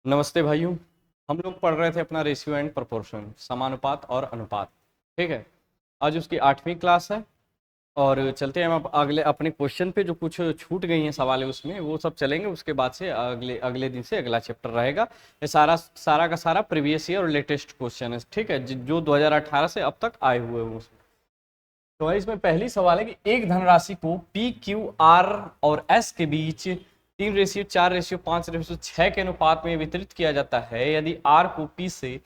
नमस्ते भाइयों। हम लोग पढ़ रहे थे अपना रेशियो एंड प्रोपोर्शन, समानुपात और अनुपात। ठीक है, आज उसकी 8वीं क्लास है और चलते हैं हम अब अगले अपने क्वेश्चन पे। जो कुछ छूट गई हैं सवाल है उसमें वो सब चलेंगे, उसके बाद से अगले अगले दिन से अगला चैप्टर रहेगा। ये सारा सारा का सारा प्रीवियस ईयर और लेटेस्ट क्वेश्चन है। ठीक है, जो 2018 से अब तक आए हुए हैं उसमें। तो भाई इसमें पहली सवाल है कि एक धनराशि को पी क्यू आर और एस के बीच 3:4:5:6 के अनुपात में वितरित किया जाता है। यदि आर को पी से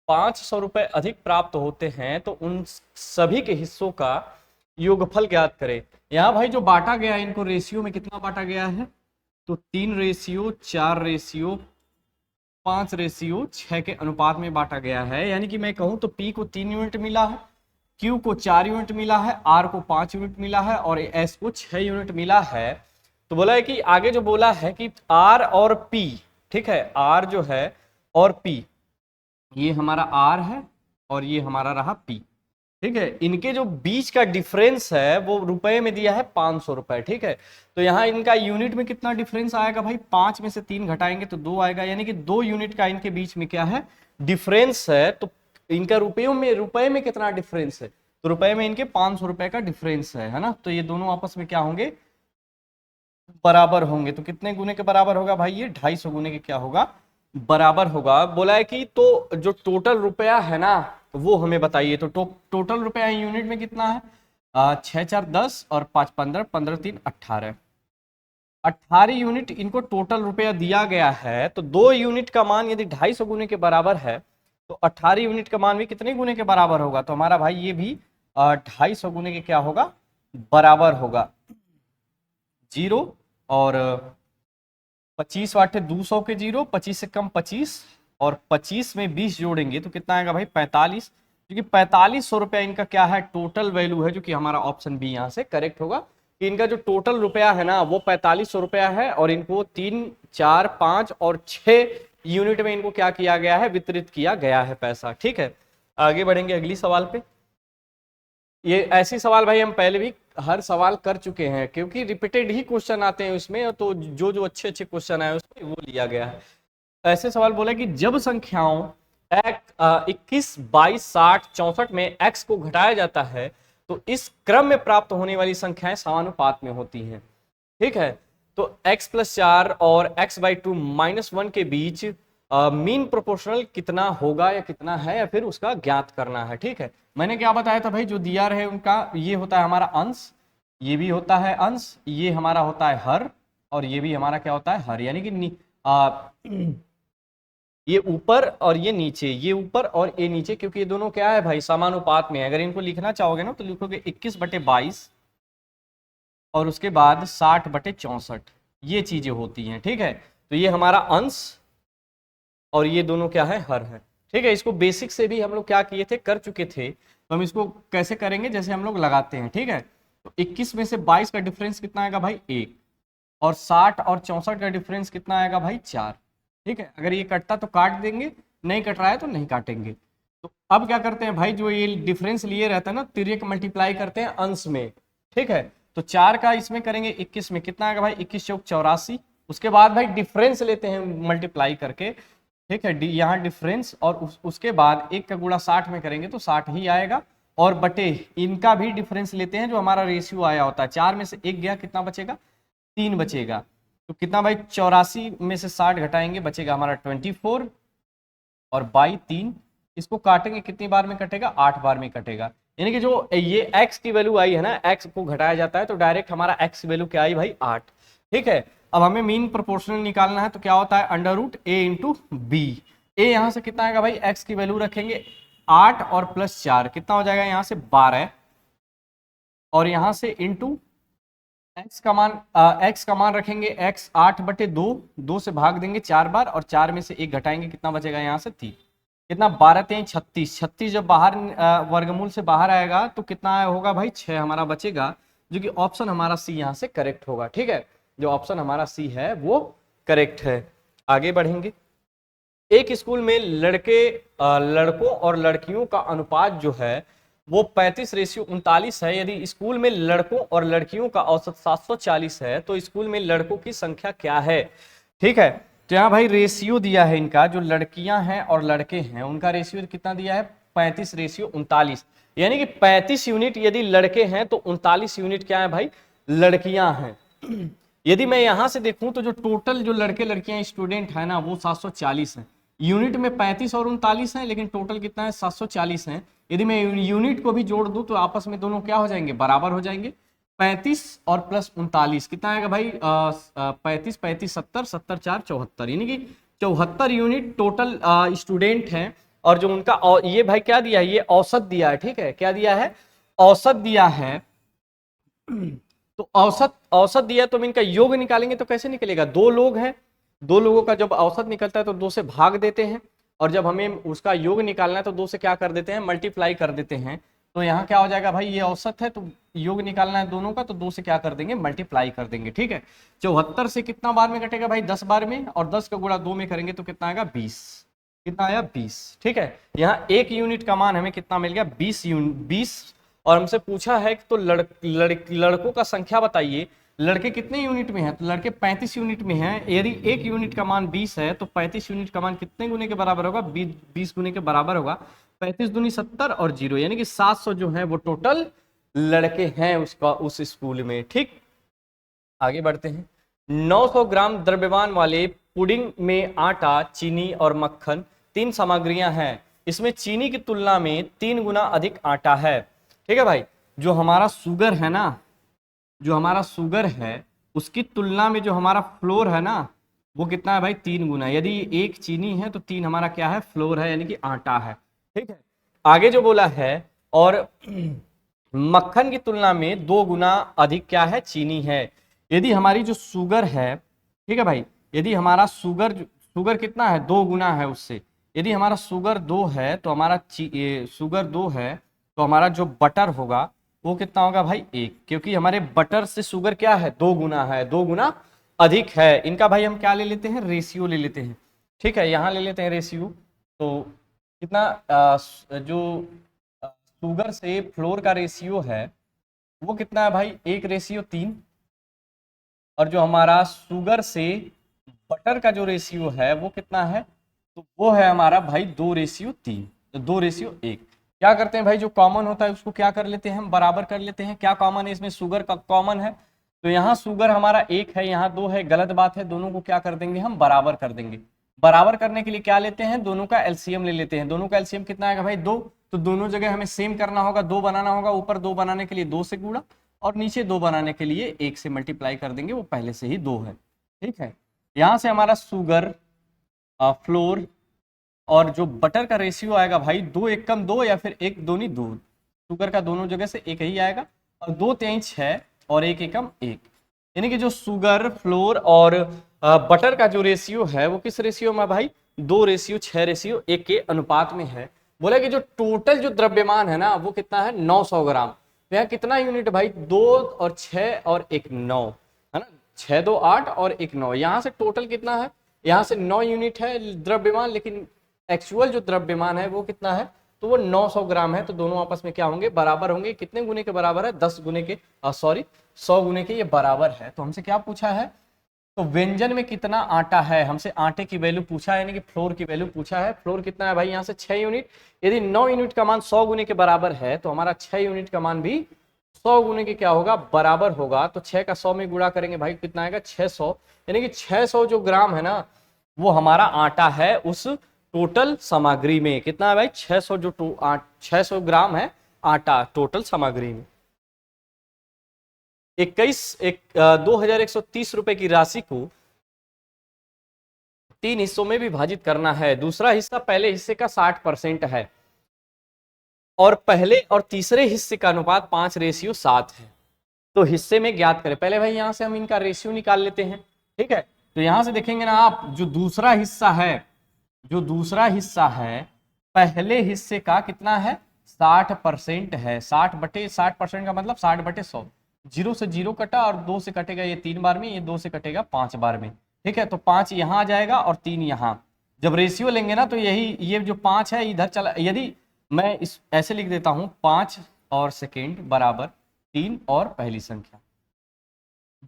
500 रुपए अधिक प्राप्त होते हैं तो उन सभी के हिस्सों का योगफल ज्ञात करें। यहाँ भाई जो बांटा गया है इनको रेशियो में कितना बांटा गया है, तो 3:4:5:6 के अनुपात में बांटा गया है। यानी कि मैं कहूं तो पी को 3 यूनिट मिला है, क्यू को 4 यूनिट मिला है, आर को 5 यूनिट मिला है और एस को 6 यूनिट मिला है। तो बोला है कि आगे जो बोला है कि आर और पी, ठीक है, आर जो है और पी, ये हमारा आर है और ये हमारा रहा पी। ठीक है, इनके जो बीच का डिफरेंस है वो रुपए में दिया है 500 रुपए। ठीक है, तो यहाँ इनका यूनिट में कितना डिफरेंस आएगा भाई, 5 में से 3 घटाएंगे तो 2 आएगा। यानी कि 2 यूनिट का इनके बीच में क्या है, डिफरेंस है। तो इनका रुपए में कितना डिफरेंस है, तो रुपए में इनके 500 रुपए का डिफरेंस है ना। तो ये दोनों आपस में क्या होंगे, बराबर होंगे। तो कितने गुने के बराबर होगा भाई, ये 250 गुने के क्या होगा, बराबर होगा। बोला है कि तो जो टोटल रुपया है ना वो हमें बताइए। तो टोटल रुपया यूनिट में कितना है, 6×4=10 और 5×15 15×3 18 18 यूनिट इनको टोटल रुपया दिया गया है। तो 2 यूनिट का मान यदि 250 गुने के बराबर है तो 18 यूनिट का मान भी कितने गुने के बराबर होगा, तो हमारा भाई ये भी 250 गुने के क्या होगा, बराबर होगा। 0 और 25 वाटे 200 के 0, 25 से कम 25 और 25 में 20 जोड़ेंगे तो कितना आएगा भाई 45। क्योंकि 4500 रुपया इनका क्या है, टोटल वैल्यू है, जो कि हमारा ऑप्शन बी यहाँ से करेक्ट होगा। कि इनका जो टोटल रुपया है ना वो 4500 रुपया है और इनको 3, 4, 5 और 6 यूनिट में इनको क्या किया गया है, वितरित किया गया है पैसा। ठीक है, आगे बढ़ेंगे अगली सवाल पे। ये ऐसी सवाल भाई हम पहले भी हर सवाल कर चुके हैं क्योंकि रिपीटेड ही क्वेश्चन आते हैं उसमें, तो जो जो अच्छे अच्छे क्वेश्चन आए उसमें वो लिया गया है। ऐसे सवाल बोला कि जब संख्याओं 21, 22, 60, 64 में x को घटाया जाता है तो इस क्रम में प्राप्त होने वाली संख्याएं समानुपात में होती हैं। ठीक है, तो x+4 और x/2-1 के बीच मीन प्रोपोर्शनल कितना होगा या कितना है, या फिर उसका ज्ञात करना है। ठीक है, मैंने क्या बताया था भाई, जो दिया रहे उनका ये होता है हमारा अंश, ये भी होता है अंश, ये हमारा होता है हर और ये भी हमारा क्या होता है हर। यानी कि ये ऊपर और ये नीचे, ये ऊपर और ये नीचे, क्योंकि ये दोनों क्या है भाई, समानुपात में है। अगर इनको लिखना चाहोगे ना तो लिखोगे 21/22 और उसके बाद 60/64, ये चीजें होती हैं। ठीक है, तो ये हमारा अंश और ये दोनों क्या है, हर है। ठीक है, इसको बेसिक से भी हम लोग क्या किए थे, कर चुके थे। तो हम इसको कैसे करेंगे, जैसे हम लोग लगाते हैं। ठीक है, तो 21 में से 22 का डिफरेंस कितना आएगा भाई 1 और 60 और 64 का डिफरेंस कितना आएगा भाई 4। ठीक है, अगर ये कटता तो काट देंगे, नहीं कट रहा है तो नहीं काटेंगे। तो अब क्या करते हैं भाई, जो ये डिफरेंस लिए रहता है ना, तिर्यक मल्टीप्लाई करते हैं अंश में। ठीक है, तो 4 का इसमें करेंगे 21 में, कितना आएगा भाई 21 चौक 84। उसके बाद भाई डिफरेंस लेते हैं मल्टीप्लाई करके। ठीक है, यहाँ डिफरेंस और उसके बाद 1 का गुणा 60 में करेंगे तो 60 ही आएगा। और बटे इनका भी डिफरेंस लेते हैं, जो हमारा रेशियो आया होता है, 4 में से 1 गया, कितना बचेगा 3 बचेगा। तो कितना भाई 84 में से 60 घटाएंगे बचेगा हमारा 24 और बाई 3, इसको काटेंगे कितनी बार में कटेगा, 8 बार में कटेगा। यानी कि जो ये x की वैल्यू आई है ना, x को घटाया जाता है तो डायरेक्ट हमारा x की वैल्यू क्या आई भाई 8। ठीक है, अब हमें मीन प्रोपोर्शनल निकालना है तो क्या होता है √a/b। a यहाँ से कितना आएगा भाई, x की वैल्यू रखेंगे 8 और +4 कितना हो जाएगा यहाँ से 12 और यहाँ से इंटू x का मान रखेंगे x 8/2, 2 से भाग देंगे 4 बार और 4 में से 1 घटाएंगे, कितना बचेगा यहाँ से 3। कितना 12×3 36, 36 जब बाहर वर्गमूल से बाहर आएगा तो कितना होगा भाई 6 हमारा बचेगा, जो कि ऑप्शन हमारा सी यहाँ से करेक्ट होगा। ठीक है, जो ऑप्शन हमारा सी है वो करेक्ट है। आगे बढ़ेंगे। एक स्कूल में लड़कों और लड़कियों का अनुपात जो है वो 35:39 है। यदि स्कूल में लड़कों और लड़कियों का औसत 740 है तो स्कूल में लड़कों की संख्या क्या है। ठीक है, तो यहाँ भाई रेशियो दिया है इनका, जो लड़कियां हैं और लड़के हैं उनका रेशियो कितना दिया है, 35:39, यानी कि 35 यूनिट यदि लड़के हैं तो 39 यूनिट क्या है भाई, लड़कियां हैं। यदि मैं यहां से देखूं तो जो टोटल जो लड़के लड़कियां स्टूडेंट है ना वो 740 है। यूनिट में 35 और 39 है, लेकिन टोटल कितना है, 740 है। यदि मैं यूनिट को भी जोड़ दूं तो आपस में दोनों क्या हो जाएंगे, बराबर हो जाएंगे। 35 और प्लस 39 कितना आएगा भाई, 35 35 70 70 4 74, यानी कि 74 यूनिट टोटल स्टूडेंट हैं। और जो उनका ये भाई क्या दिया है, ये औसत दिया है, ठीक है, क्या दिया है, औसत दिया है। तो औसत औसत दिया तो हम इनका योग निकालेंगे तो कैसे निकलेगा, दो लोग हैं, दो लोगों का जब औसत निकलता है तो दो से भाग देते हैं, और जब हमें उसका योग निकालना है तो दो से क्या कर देते हैं, मल्टीप्लाई कर देते हैं। तो यहाँ क्या हो जाएगा भाई, ये औसत है तो योग निकालना है दोनों का, तो दो से क्या कर देंगे, मल्टीप्लाई कर देंगे, ठीक है। 74 से कितना बार में कटेगा भाई, 10 बार में, और 10 का गुणा 2 में करेंगे तो कितना आएगा, 20, कितना आया 20, ठीक है। यहाँ एक यूनिट का मान हमें कितना मिल गया, 20। और हमसे पूछा है कि तो लड़कों का संख्या बताइए, लड़के कितने यूनिट में हैं, तो लड़के 35 यूनिट में हैं। यदि एक यूनिट का मान 20 है तो 35 यूनिट का मान कितने गुने के बराबर होगा, 20 गुने के बराबर होगा। 35 दूनी 70 और 0, यानी कि 700 जो है वो टोटल लड़के हैं उसका उस स्कूल में, ठीक। आगे बढ़ते हैं। 900 ग्राम द्रव्यमान वाले पुडिंग में आटा, चीनी और मक्खन 3 सामग्रियां हैं। इसमें चीनी की तुलना में 3 गुना अधिक आटा है, ठीक है भाई। जो हमारा शुगर है ना, जो हमारा शुगर है उसकी तुलना में जो हमारा फ्लोर है ना वो कितना है भाई, 3 गुना। यदि एक चीनी है तो 3 हमारा क्या है, फ्लोर है, यानी कि आटा है, ठीक है। आगे जो बोला है, और मक्खन की तुलना में 2 गुना अधिक क्या है, चीनी है। यदि हमारी जो शुगर है, ठीक है भाई, यदि हमारा शुगर कितना है, 2 गुना है उससे। यदि हमारा शुगर 2 है तो हमारा शुगर 2 है तो हमारा जो बटर होगा वो कितना होगा भाई, 1, क्योंकि हमारे बटर से शुगर क्या है, 2 गुना है, 2 गुना अधिक है। इनका भाई हम क्या ले लेते हैं, रेशियो ले लेते हैं, ठीक है। यहाँ ले लेते हैं रेशियो, तो कितना जो शुगर से फ्लोर का रेशियो है वो कितना है भाई, 1:3। और जो हमारा शुगर से बटर का जो रेशियो है वो कितना है, तो वो है हमारा भाई 2:3, तो 2:1। क्या करते हैं भाई, जो कॉमन होता है उसको क्या कर लेते हैं, हम बराबर कर लेते हैं। क्या कॉमन है इसमें, शुगर का कॉमन है, तो यहाँ शुगर हमारा 1 है, यहाँ 2 है, गलत बात है, दोनों को क्या कर देंगे, हम बराबर कर देंगे। बराबर करने के लिए क्या लेते हैं, दोनों का एलसीएम ले लेते हैं। दोनों का एलसीएम कितना आएगा भाई, 2, तो दोनों जगह हमें सेम करना होगा, 2 बनाना होगा। ऊपर 2 बनाने के लिए 2 से गुणा, और नीचे 2 बनाने के लिए 1 से मल्टीप्लाई कर देंगे, वो पहले से ही 2 है, ठीक है। यहाँ से हमारा शुगर, फ्लोर और जो बटर का रेशियो आएगा भाई, 2 एकम 2 या फिर 1 दूनी 2। शुगर का दोनों जगह से 1 ही आएगा, और 2 3 6 और 1 एकम 1, यानी कि जो शुगर, फ्लोर और बटर का जो रेशियो है वो किस रेशियो में भाई, 2:6:1 के अनुपात में है। बोला कि जो टोटल जो द्रव्यमान है ना वो कितना है, 900 ग्राम। तो यहाँ कितना यूनिट भाई, 2 और 6 और 1 9, है ना, 6 2 8 और 1 9। यहाँ से टोटल कितना है, यहाँ से 9 यूनिट है द्रव्यमान, लेकिन एक्चुअल जो द्रव्यमान है वो कितना है, तो वो 900 ग्राम है। तो दोनों आपस में क्या होंगे, बराबर होंगे। कितने गुने के बराबर है, 10 गुने के, सॉरी 100 गुने के ये बराबर है। तो हमसे क्या पूछा है, तो व्यंजन में कितना आटा है, हमसे आटे की वैल्यू पूछा है, यानी कि फ्लोर की वैल्यू पूछा है। फ्लोर कितना है भाई, यहाँ से 6 यूनिट। यदि 9 यूनिट का मान 100 गुने के बराबर है तो हमारा 6 यूनिट का मान भी 100 गुने के क्या होगा, बराबर होगा। तो 6 का 100 में गुणा करेंगे भाई, कितना आएगा, 600, यानी कि 600 जो ग्राम है ना वो हमारा आटा है उस टोटल सामग्री में। कितना है भाई, 600 जो 600 ग्राम है आटा टोटल सामग्री में। 21,130 रुपए की राशि को 3 हिस्सों में विभाजित करना है। दूसरा हिस्सा पहले हिस्से का 60% है, और पहले और तीसरे हिस्से का अनुपात 5:7 है। तो हिस्से में ज्ञात करें। पहले भाई यहाँ से हम इनका रेशियो निकाल लेते हैं, ठीक है। तो यहाँ से देखेंगे ना आप, जो दूसरा हिस्सा है, जो दूसरा हिस्सा है पहले हिस्से का कितना है, 60% है। 60% का मतलब 60/100। 0 से 0 कटा और 2 से कटेगा ये 3 बार में, ये 2 से कटेगा 5 बार में, ठीक है। तो 5 यहाँ आ जाएगा और 3 यहाँ। जब रेशियो लेंगे ना तो यही, ये जो 5 है इधर चला। यदि मैं इस ऐसे लिख देता हूँ, 5 और सेकेंड बराबर 3 और पहली संख्या,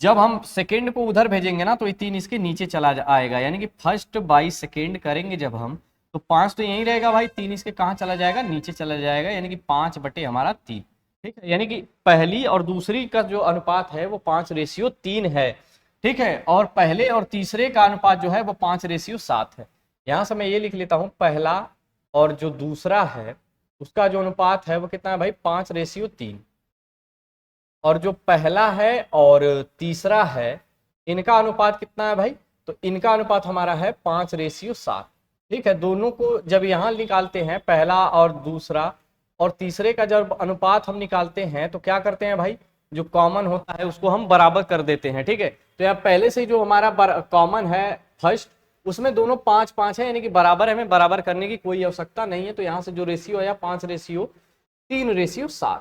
जब हम सेकेंड को उधर भेजेंगे ना तो ये 3 इसके नीचे चला आएगा, यानी कि फर्स्ट बाई सेकेंड करेंगे जब हम, तो 5 तो यहीं रहेगा भाई, 3 इसके कहाँ चला जाएगा, नीचे चला जाएगा, यानी कि 5 बटे हमारा 3। ठीक है, यानी कि पहली और दूसरी का जो अनुपात है वो 5:3 है। ठीक है, और पहले और तीसरे का अनुपात जो है वो 5:7 है। यहां से मैं ये लिख लेता हूं, पहला और जो दूसरा है उसका जो अनुपात है वो कितना है भाई, 5:3। और जो पहला है और तीसरा है इनका अनुपात कितना है भाई, तो इनका अनुपात हमारा है 5:7। ठीक है, दोनों को जब यहाँ निकालते हैं, पहला और दूसरा और तीसरे का जब अनुपात हम निकालते हैं तो क्या करते हैं भाई, जो कॉमन होता है उसको हम बराबर कर देते हैं। ठीक है, तो यहाँ पहले से जो हमारा कॉमन है फर्स्ट, उसमें दोनों 5-5 है, यानी कि बराबर है, हमें बराबर करने की कोई आवश्यकता नहीं है। तो यहाँ से जो रेशियो आया 5:3:7,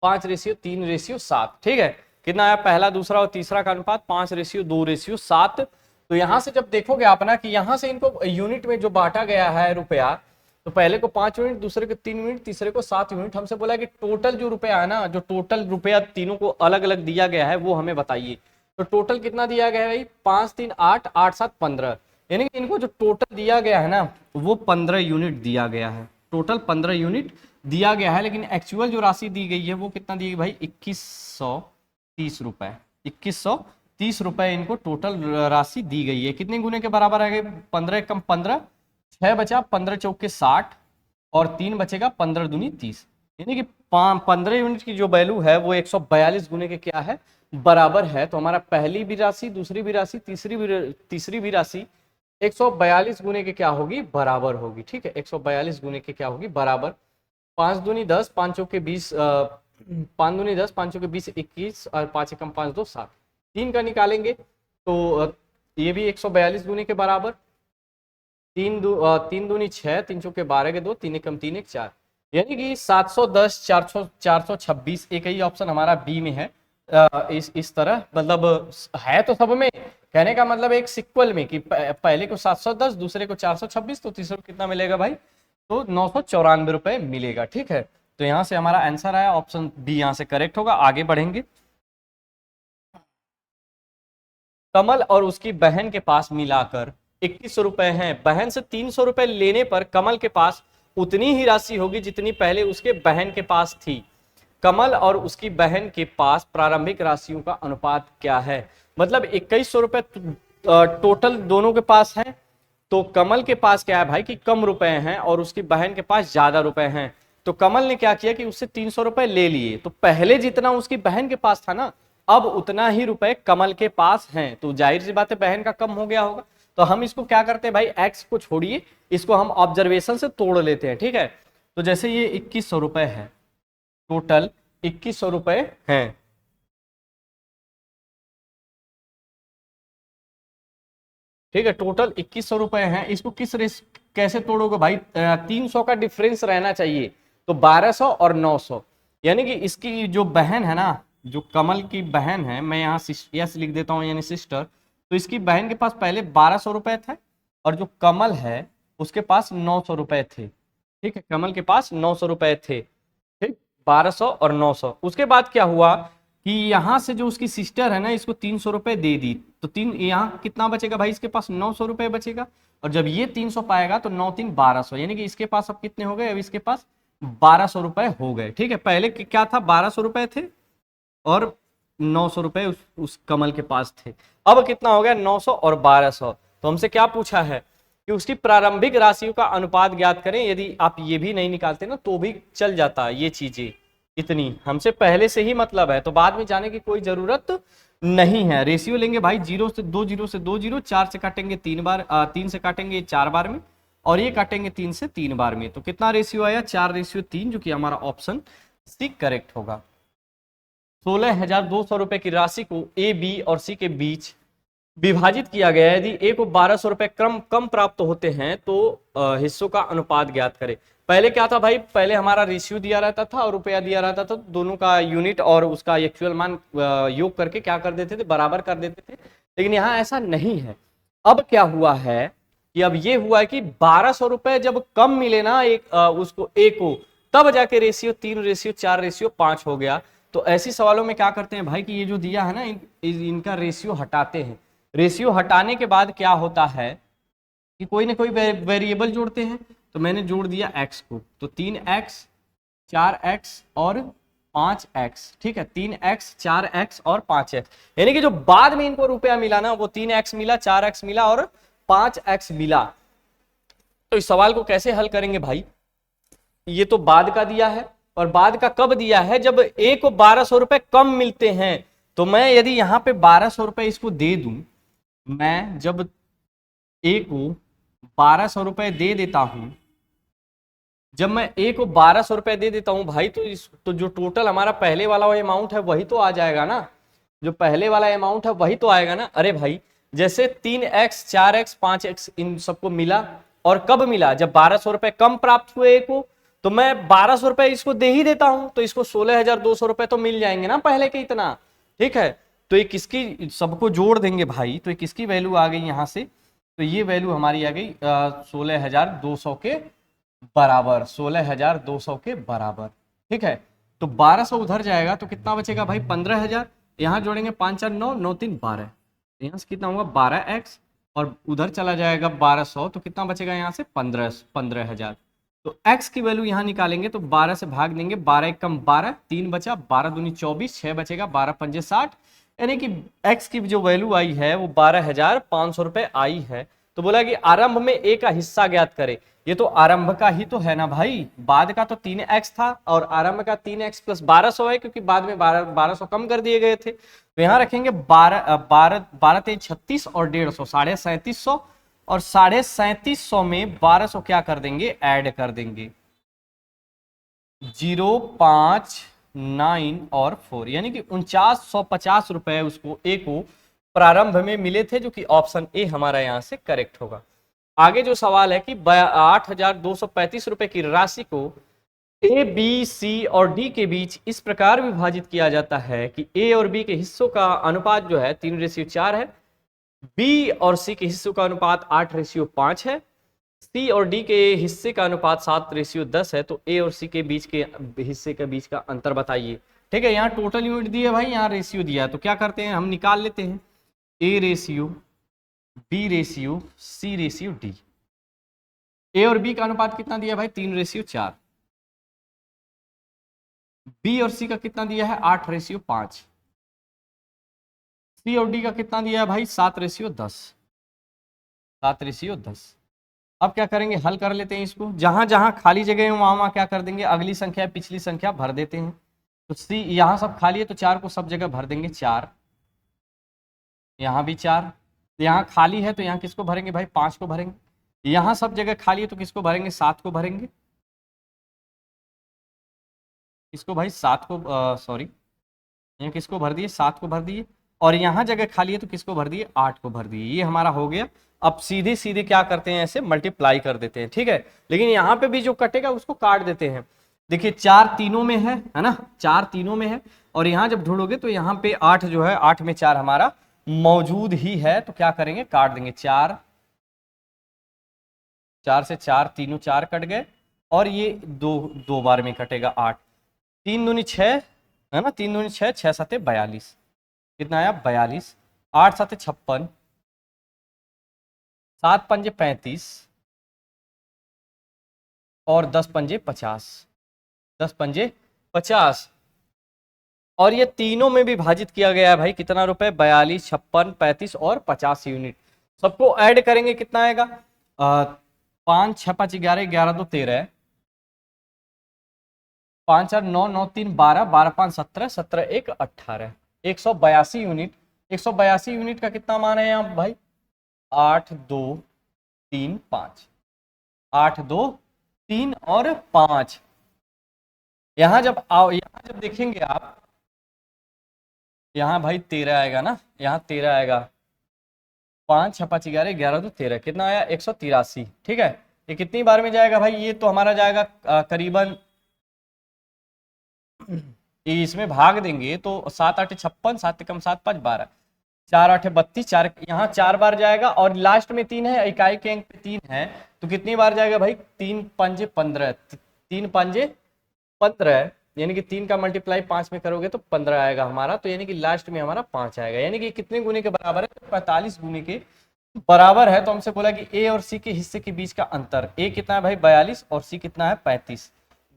5:3:7। ठीक है, कितना आया, पहला दूसरा और तीसरा का अनुपात 5:2:7। तो यहां से जब देखोगे आप ना कि यहां से इनको यूनिट में जो बांटा गया है रुपया, तो पहले को 5 यूनिट, दूसरे को 3 यूनिट, तीसरे को 7 यूनिट। हमसे बोला कि टोटल जो रुपया है ना, जो टोटल रुपया तीनों को अलग अलग दिया गया है वो हमें बताइए। तो टोटल कितना दिया गया है भाई, 5 3 8 8 7 15, यानी कि इनको जो टोटल दिया गया है ना वो 15 यूनिट दिया गया है, टोटल 15 यूनिट दिया गया है। लेकिन एक्चुअल जो राशि दी गई है वो कितना दी गई भाई, 2130 रुपए, 2130 रुपए इनको टोटल राशि दी गई है। कितने गुने के बराबर है, 15 कम 15, 6 बचा, 15 चौके 60 और 3 बचेगा, 15 दूनी 30, यानी कि 15 यूनिट की जो वैल्यू है वो 142 गुने के क्या है, बराबर है। तो हमारा पहली भी राशि, दूसरी भी राशि, तीसरी भी राशि 142 गुने के क्या होगी, बराबर होगी। ठीक है, 142 गुने के क्या होगी, बराबर। 5 दूनी 10, 5 चौके 20, 5 दूनी 10, 5 चौके 20 21 और 5 एकम 5 2 7, 3 का निकालेंगे तो ये भी 142 गुने के बराबर। 3 दूनी 6, 3 चौके 12 के 2, 3 एकम 3 1 4, यानी कि 710 426। एक ही ऑप्शन हमारा बी में है। इस तरह मतलब है तो सब में, कहने का मतलब एक सिक्वल में कि पहले को 710, दूसरे को 426, तो तीसरे को कितना मिलेगा भाई, तो 994 रुपए मिलेगा। ठीक है, तो यहां से हमारा आंसर आया ऑप्शन बी, यहां से करेक्ट होगा। आगे बढ़ेंगे। कमल और उसकी बहन के पास मिलाकर 2100 रुपए हैं। बहन से 300 रुपए लेने पर कमल के पास उतनी ही राशि होगी जितनी पहले उसके बहन के पास थी। कमल और उसकी बहन के पास प्रारंभिक राशियों का अनुपात क्या है, मतलब 2100 रुपए टोटल दोनों के पास है। तो कमल के पास क्या है भाई कि कम रुपए हैं और उसकी बहन के पास ज्यादा रुपए हैं। तो कमल ने क्या किया कि उससे 300 रुपए ले लिए, तो पहले जितना उसकी बहन के पास था ना, अब उतना ही रुपए कमल के पास हैं। तो जाहिर सी बात है बहन का कम हो गया होगा। तो हम इसको क्या करते हैं भाई, एक्स को छोड़िए, इसको हम ऑब्जर्वेशन से तोड़ लेते हैं। ठीक है, तो जैसे ये 2100 रुपए है, टोटल 2100 रुपए हैं। ठीक है, टोटल 2100 रुपए हैं। इसको कैसे तोड़ोगे भाई, 300 का डिफरेंस रहना चाहिए, तो 1200 और 900, यानी कि इसकी जो बहन है ना, जो कमल की बहन है, मैं यहाँ यस लिख देता हूँ यानी सिस्टर। तो इसकी बहन के पास पहले 1200 रुपए थे और जो कमल है उसके पास 900 रुपए थे। ठीक है, कमल के पास 900 रुपए थे। ठीक, 1200 और 900। उसके बाद क्या हुआ कि यहां से जो उसकी सिस्टर है ना, इसको 300 रुपए दे दी, तो तीन यहाँ कितना बचेगा भाई, इसके पास 900 रुपए बचेगा। और जब ये 300 पाएगा तो 9 3 1200, यानी कि इसके पास अब कितने हो गए, अब इसके पास 1200 रुपए हो गए। ठीक है, पहले क्या था, 1200 रुपए थे और 900 रुपए उस कमल के पास थे। अब कितना हो गया, 900 और 1200। तो हमसे क्या पूछा है कि उसकी प्रारंभिक राशियों का अनुपात ज्ञात करें। यदि आप ये भी नहीं निकालते ना तो भी चल जाता, ये चीजें इतनी हमसे पहले से ही मतलब है, तो बाद में जाने की कोई जरूरत नहीं है। रेशियो लेंगे भाई, 0 से 2 0 से 2 0, 4 से काटेंगे 3 बार, 3 से काटेंगे 4 बार में, और ये काटेंगे 3 से 3 बार में। तो कितना रेशियो आया, 4:3, जो कि हमारा ऑप्शन सी करेक्ट होगा। 16,200 रुपए की राशि को ए, बी और सी के बीच विभाजित किया गया है। यदि ए को 1200 रुपए कम प्राप्त होते हैं तो हिस्सों का अनुपात ज्ञात करें। पहले क्या था भाई, पहले हमारा रेशियो दिया रहता था और रुपया दिया रहता था, दोनों का यूनिट और उसका एक्चुअल मान योग करके क्या कर देते थे, बराबर कर देते थे। लेकिन यहाँ ऐसा नहीं है। अब क्या हुआ है कि अब ये हुआ है कि 1200 रुपए जब कम मिले ना एक उसको ए को, तब जाके रेशियो 3:4:5 हो गया। तो ऐसी सवालों में क्या करते हैं भाई कि ये जो दिया है ना इनका रेशियो हटाते हैं। रेशियो हटाने के बाद क्या होता है कि कोई ना कोई वेरिएबल जोड़ते हैं। तो मैंने जोड़ दिया x को, तो 3x 4x और 5x, ठीक है, 3x 4x और 5x, यानी कि जो बाद में इनको रुपया मिला ना वो 3x मिला, 4x मिला और 5x मिला। तो इस सवाल को कैसे हल करेंगे भाई, ये तो बाद का दिया है और बाद का कब दिया है, जब a को 1200 रुपए कम मिलते हैं। तो मैं यदि यहां पे 1200 रुपए इसको दे दूं, मैं जब a को 1200 रुपए दे देता हूं, जब मैं a को 1200 रुपए दे देता हूं भाई, तो जो टोटल हमारा पहले वाला अमाउंट है वही तो आ जाएगा ना, जो पहले वाला अमाउंट है वही तो आएगा ना। अरे भाई जैसे 3x 4x 5x इन सबको मिला, और कब मिला, जब 1200 रुपए कम प्राप्त हुए a को, तो मैं 1200 रुपए इसको दे ही देता हूं, तो इसको 16,200 रुपए तो मिल जाएंगे ना पहले के इतना, ठीक है। तो ये किसकी, सबको जोड़ देंगे भाई, तो ये किसकी वैल्यू आ गई यहां से, तो ये वैल्यू हमारी आ गई 16,200 के बराबर, 16,200 के बराबर, ठीक है। तो 1200 उधर जाएगा तो कितना बचेगा भाई 15,000, यहाँ जोड़ेंगे 5 4 9 9 3 12, यहाँ से कितना होगा 12x, और उधर चला जाएगा 1200, तो कितना बचेगा यहाँ से 15,000। तो x की वैल्यू यहाँ निकालेंगे तो 12 से भाग देंगे, 12 एक कम 12, 3 बचा, 12 दूनी 24, 6 बचेगा, 12 पंजे 60, यानी कि x की जो वैल्यू आई है वो 12,500 रुपए आई है। तो बोला कि आरंभ में a का हिस्सा ज्ञात करे, ये तो आरंभ का ही तो है ना भाई, बाद का तो 3x था और आरंभ का 3x प्लस 1200 है, क्योंकि बाद में 1200 कम कर दिए गए थे। तो यहाँ रखेंगे 12 3 36 और 150, 3750, और 3750 में 1200 क्या कर देंगे, ऐड कर देंगे, 0 5 9 और 4, यानी कि 4950 रुपए उसको ए को प्रारंभ में मिले थे, जो कि ऑप्शन ए हमारा यहां से करेक्ट होगा। आगे जो सवाल है कि 8,235 रुपए की राशि को ए बी सी और डी के बीच इस प्रकार विभाजित किया जाता है कि ए और बी के हिस्सों का अनुपात जो है 3:4 है, बी और सी के हिस्सों का अनुपात 8:5 है, सी और डी के हिस्से का अनुपात 7:10 है। तो ए और सी के बीच के हिस्से के बीच का अंतर बताइए, ठीक है। यहाँ टोटल यूनिट दिया है भाई, यहाँ रेशियो दिया है, तो क्या करते हैं हम निकाल लेते हैं, A ratio B ratio C ratio D. A और बी का अनुपात कितना दिया भाई 3:4, बी और सी का कितना दिया है 8:5, सी और डी का कितना दिया है भाई 7:10, 7:10। अब क्या करेंगे, हल कर लेते हैं इसको, जहां जहां खाली जगह है वहां क्या कर देंगे, अगली संख्या पिछली संख्या भर देते हैं। तो सी यहाँ सब खाली है तो 4 को सब जगह भर देंगे, 4, यहाँ भी 4, यहाँ खाली है तो यहाँ किसको भरेंगे भाई 5 को भरेंगे, यहाँ सब जगह खाली है तो किसको भरेंगे 7 को भरेंगे, इसको भाई 7 को सॉरी यहाँ किसको भर दिए 7 को भर दिए, और यहाँ जगह खाली है तो किसको भर दिए 8 को भर दिए, ये हमारा हो गया। अब सीधे सीधे क्या करते हैं, ऐसे मल्टीप्लाई कर देते हैं, ठीक है। लेकिन यहाँ पे भी जो कटेगा उसको काट देते हैं। देखिए 4 तीनों में है ना, 4 तीनों में है, और यहाँ जब ढूंढोगे तो यहाँ पे 8 जो है 8 में 4 हमारा मौजूद ही है, तो क्या करेंगे काट देंगे, 4 4 से 4 तीनों 4 कट गए, और ये दो बार में कटेगा 8, 3 दूनी 6 है ना, 3 दूनी 6, 6 7 42, कितना आया 42, 8 7 56, 7 पंजे 35 और 10 पंजे 50, 10 पंजे 50, और ये तीनों में विभाजित किया गया है भाई कितना रुपए 42 56 35 और 50 यूनिट। सबको ऐड करेंगे कितना आएगा 5 6 5 11 11 2 13, 5 4 9 9 3 12 12 5 17 17 1 18, 182 यूनिट। 182 यूनिट का कितना मान है यहाँ भाई 8 2 3 5, 8 2 3 और 5। यहाँ जब देखेंगे आप, यहाँ भाई 13 आएगा ना, यहाँ 13 आएगा, 5 6 5 11 11 2 13, कितना आया 183, ठीक है। ये कितनी बार में जाएगा भाई, ये तो हमारा जाएगा करीबन, इसमें भाग देंगे तो 7 8 56, 7 कम 7 5 12, 4 8 32, 4 यहाँ 4 बार जाएगा, और लास्ट में 3 है, इकाई के अंक पे 3 है, तो कितनी बार जाएगा भाई 3 पंजे 15, 3 पंजे 15, यानी कि 3 का मल्टीप्लाई 5 में करोगे तो 15 आएगा हमारा, तो यानी कि लास्ट में हमारा 5 आएगा। यानी कि कितने गुने के बराबर है? 45 गुने के बराबर है। तो हमसे बोला कि ए और सी के हिस्से के बीच का अंतर, ए कितना है भाई 42 और सी कितना है 35।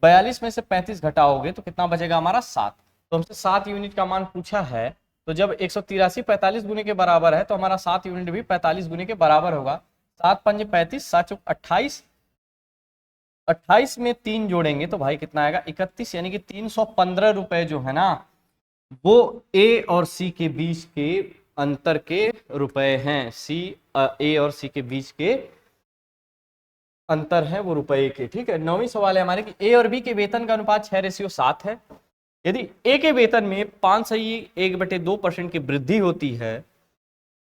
42 में से 35 घटाओगे तो कितना बचेगा हमारा 7। तो हमसे 7 यूनिट का मान पूछा है। तो जब 183 45 गुने के बराबर है तो हमारा 7 यूनिट भी 45 गुने के बराबर होगा। 7 पंजे 35, 7 चौक 28, 28 में 3 जोड़ेंगे तो भाई कितना आएगा 31। यानी कि 315 रुपए जो है ना वो ए और सी के बीच के अंतर के रुपए हैं। ए और सी के बीच के अंतर है वो रुपए के। ठीक है, 9वीं सवाल है हमारे कि ए और बी के वेतन का अनुपात 6:7 है। यदि ए के वेतन में 5/1/2% की वृद्धि होती है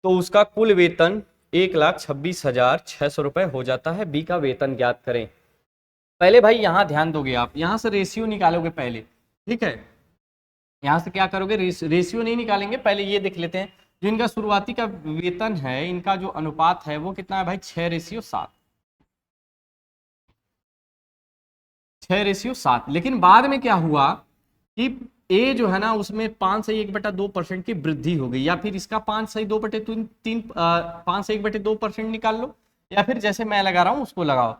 तो उसका कुल वेतन 1,26,600 रुपए हो जाता है। बी का वेतन ज्ञात करें। पहले भाई यहां ध्यान दोगे आप, यहां से रेशियो निकालोगे पहले। ठीक है, यहां से क्या करोगे, रेशियो नहीं निकालेंगे, पहले ये देख लेते हैं। जो इनका शुरुआती का वेतन है, इनका जो अनुपात है वो कितना है भाई 6:7, 6:7। लेकिन बाद में क्या हुआ कि ए जो है ना उसमें 5/1/2% की वृद्धि हो गई, या फिर इसका 5/1/2% निकाल लो, या फिर जैसे मैं लगा रहा हूं उसको लगाओ।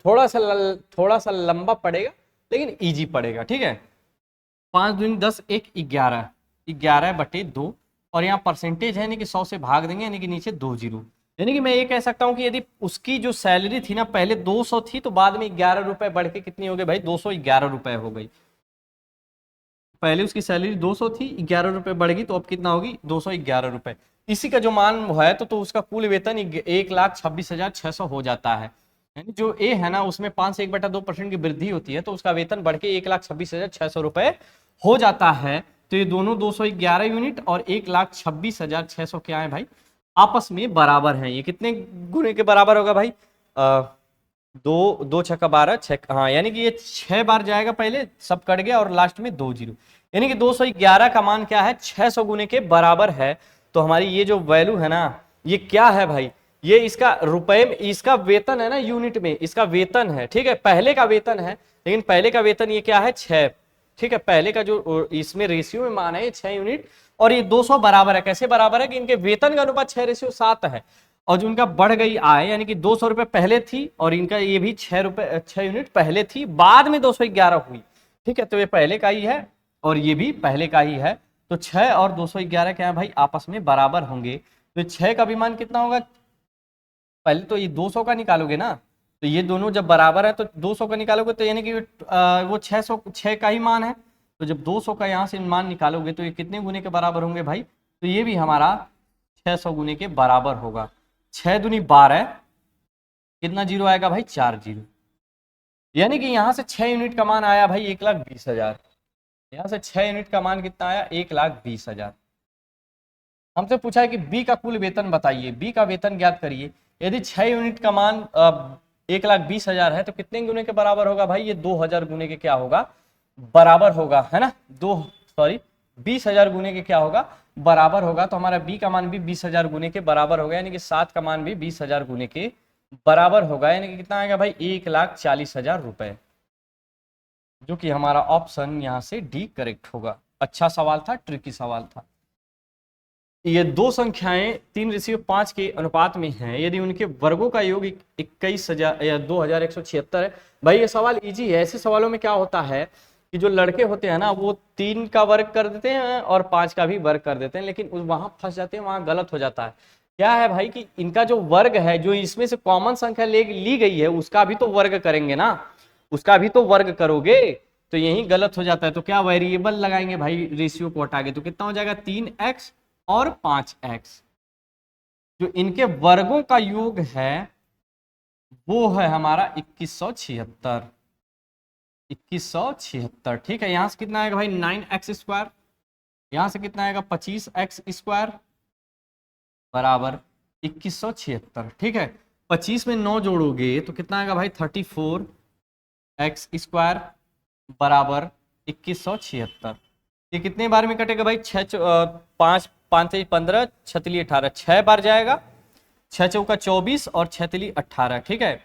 थोड़ा सा लंबा पड़ेगा लेकिन इजी पड़ेगा। ठीक है, 5 दूनी 10, 1 11, 11/2 और यहाँ परसेंटेज है यानी कि 100 से भाग देंगे, यानी कि नीचे 2 जीरो। यानी कि मैं ये कह सकता हूँ कि यदि उसकी जो सैलरी थी ना पहले 200 थी तो बाद में 11 रुपए बढ़ के कितनी हो गई भाई 211 रुपए हो गई। पहले उसकी सैलरी 200 थी, 11 रुपए बढ़ गई तो अब कितना होगी 211 रुपए। इसी का जो मान है तो उसका कुल वेतन 1,26,600 हो जाता है। यानी जो ए है ना उसमें 5/1/2% की वृद्धि होती है तो उसका वेतन बढ़ के 1,26,600 रुपए हो जाता है। तो ये दोनों 211 यूनिट और 1,26,600 क्या है भाई आपस में बराबर हैं। ये कितने गुने के बराबर होगा भाई? दो छक्का 12, 6, हाँ, यानी कि ये 6 बार जाएगा, पहले सब कट गया और लास्ट में 2 जीरो। यानी कि 211 का मान क्या है 600 गुने के बराबर है। तो हमारी ये जो वैल्यू है ना ये क्या है भाई, ये इसका रुपए में, इसका वेतन है ना यूनिट में, इसका वेतन है। ठीक है, पहले का वेतन है, लेकिन पहले का वेतन ये क्या है 6। ठीक है, पहले का जो इसमें रेशियो में मान है 6 यूनिट और ये 200 बराबर है। कैसे बराबर है कि इनके वेतन का अनुपात 6:7 है और जो इनका बढ़ गई आय यानी कि 200 रुपए पहले थी और इनका ये भी 6 यूनिट पहले थी, बाद में 211 हुई। ठीक है, तो ये पहले का ही है और ये भी पहले का ही है। तो 6 और 211 क्या है भाई आपस में बराबर होंगे। तो 6 का भी मान कितना होगा, पहले तो ये 200 का निकालोगे ना, तो ये दोनों जब बराबर है तो 200 का निकालोगे तो यानी कि वो 606 का ही मान है। तो जब 200 का यहाँ से मान निकालोगे तो ये कितने गुने के बराबर होंगे भाई? तो ये भी हमारा 600 गुने के बराबर होगा। 6 दूनी 12, कितना जीरो आएगा भाई 4 जीरो। यानी कि यहाँ से 6 यूनिट का मान आया भाई 1,20,000। यहाँ से 6 यूनिट का मान कितना आया 1,20,000। हमसे पूछा है कि बी का कुल वेतन बताइए, बी का वेतन ज्ञात करिए। यदि 6 यूनिट का मान 1,20,000 है तो कितने गुने के बराबर होगा भाई? ये 2,000 गुने के क्या होगा बराबर होगा, है ना। 20,000 गुने के क्या होगा बराबर होगा। तो हमारा बी का मान भी 20,000 गुने के बराबर होगा, यानी कि 7 का मान भी 20,000 गुने के बराबर होगा। यानी कि कितना आएगा भाई 1,40,000 रुपए, जो कि हमारा ऑप्शन यहाँ से डी करेक्ट होगा। अच्छा सवाल था, ट्रिकी सवाल था। ये दो संख्याएं 3:5 के अनुपात में हैं, यदि उनके वर्गों का योग 21,000 या 2,176 है। भाई ये सवाल इजी है। ऐसे सवालों में क्या होता है कि जो लड़के होते हैं ना वो 3 का वर्ग कर देते हैं और 5 का भी वर्ग कर देते हैं, लेकिन वहां फंस जाते हैं, वहां गलत हो जाता है। क्या है भाई कि इनका जो वर्ग है, जो इसमें से कॉमन संख्या ली गई है उसका भी तो वर्ग करेंगे ना, उसका भी तो वर्ग करोगे, तो यही गलत हो जाता है। तो क्या वेरिएबल लगाएंगे भाई रेशियो को हटा के, तो कितना हो जाएगा 3x और 5x। जो इनके वर्गों का योग है वो है हमारा 2176, 2176। ठीक है, यहां से कितना आएगा भाई 9x², यहां से कितना आएगा 25x² बराबर 2176। ठीक है, 25 में 9 जोड़ोगे तो कितना आएगा भाई 34x² बराबर 2176। ये कितने बार में कटेगा भाई 5 5 15 6 18, 6 बार जाएगा, 6 चौका 24 और 6 18। ठीक है,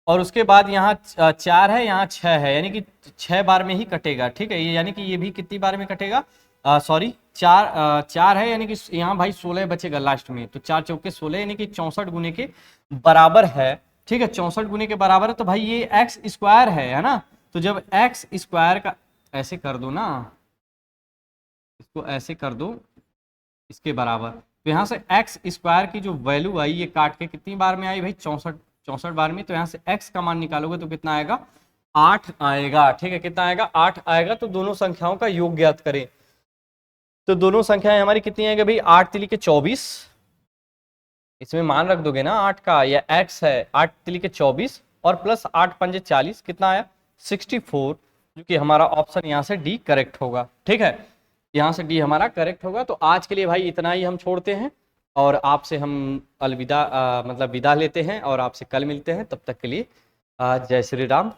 और उसके बाद यहाँ 4 है, यहाँ 6 है, यानी कि 6 बार में ही कटेगा। ठीक है, ये यानी कि ये भी कितनी बार में कटेगा, सॉरी 4 है, यानी कि यहाँ भाई 16 बचेगा लास्ट में। तो 4 चौके 16 यानी कि 64 गुने के बराबर है। ठीक है, 64 गुने के बराबर है, तो भाई ये एक्स स्क्वायर है ना। तो जब एक्स स्क्वायर का ऐसे कर दो ना, इसको ऐसे कर दो इसके बराबर, तो यहाँ से एक्स स्क्वायर की जो वैल्यू आई ये काट के कितनी बार में आई भाई, 64 बार में। तो यहाँ से x का मान निकालोगे तो कितना आएगा, 8 आएगा। ठीक है, कितना आएगा, 8 आएगा। तो दोनों संख्याओं का योग ज्ञात करें। तो दोनों संख्याएं हमारी कितनी आएगी भाई, 8 तिली के 24, इसमें मान रख दोगे ना 8 का, या x है 8 तिली के 24 और प्लस 8 पंजे 40, कितना आया 64, जो कि हमारा ऑप्शन यहाँ से डी करेक्ट होगा। ठीक है, यहाँ से डी हमारा करेक्ट होगा। तो आज के लिए भाई इतना ही हम छोड़ते हैं और आपसे हम अलविदा मतलब विदा लेते हैं और आपसे कल मिलते हैं। तब तक के लिए जय श्री राम।